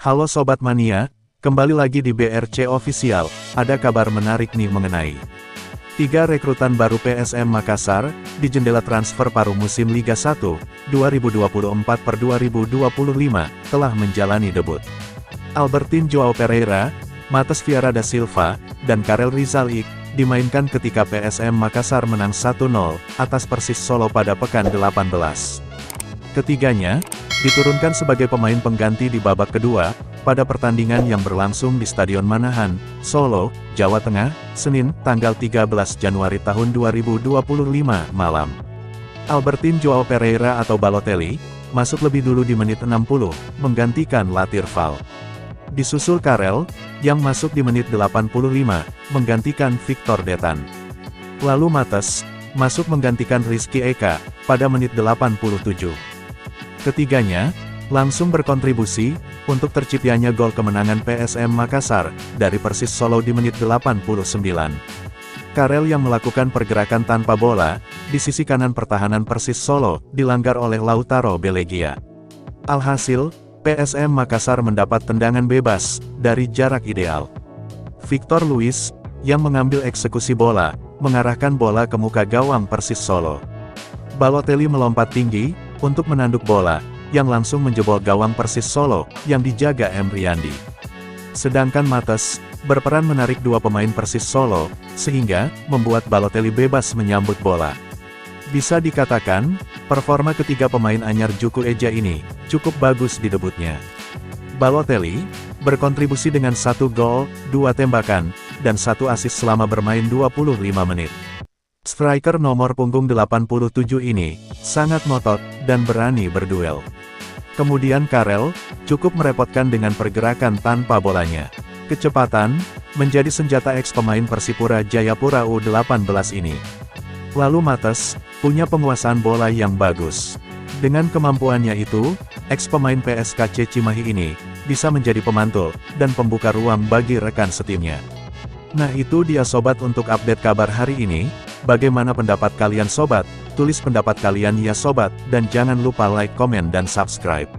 Halo Sobat Mania, kembali lagi di BRC Official. Ada kabar menarik nih mengenai 3 rekrutan baru PSM Makassar, di jendela transfer paruh musim Liga 1, 2024-2025, telah menjalani debut. Albertin Joao Pereira, Matheus Vieira da Silva, dan Karel Rizalik, dimainkan ketika PSM Makassar menang 1-0, atas Persis Solo pada pekan 18. Ketiganya, diturunkan sebagai pemain pengganti di babak kedua, pada pertandingan yang berlangsung di Stadion Manahan, Solo, Jawa Tengah, Senin, tanggal 13 Januari tahun 2025 malam. Albertin Joao Pereira atau Balotelli, masuk lebih dulu di menit 60, menggantikan Latir Val. Disusul Karel, yang masuk di menit 85, menggantikan Victor Detan. Lalu Matheus, masuk menggantikan Rizky Eka, pada menit 87. Ketiganya, langsung berkontribusi, untuk terciptanya gol kemenangan PSM Makassar, dari Persis Solo di menit 89. Karel yang melakukan pergerakan tanpa bola, di sisi kanan pertahanan Persis Solo, dilanggar oleh Lautaro Belegia. Alhasil, PSM Makassar mendapat tendangan bebas, dari jarak ideal. Victor Luis, yang mengambil eksekusi bola, mengarahkan bola ke muka gawang Persis Solo. Balotelli melompat tinggi, untuk menanduk bola, yang langsung menjebol gawang Persis Solo, yang dijaga M. Riyandi. Sedangkan Matheus, berperan menarik dua pemain Persis Solo, sehingga, membuat Balotelli bebas menyambut bola. Bisa dikatakan, performa ketiga pemain anyar Juku Eja ini, cukup bagus di debutnya. Balotelli, berkontribusi dengan 1 gol, 2 tembakan, dan 1 assist selama bermain 25 menit. Striker nomor punggung 87 ini, sangat ngotot, dan berani berduel. Kemudian Karel, cukup merepotkan dengan pergerakan tanpa bolanya. Kecepatan, menjadi senjata eks pemain Persipura Jayapura U18 ini. Lalu Matheus, punya penguasaan bola yang bagus. Dengan kemampuannya itu, eks pemain PSKC Cimahi ini, bisa menjadi pemantul, dan pembuka ruang bagi rekan setimnya. Nah itu dia sobat untuk update kabar hari ini. Bagaimana pendapat kalian sobat? Tulis pendapat kalian ya sobat, dan jangan lupa like, komen dan subscribe.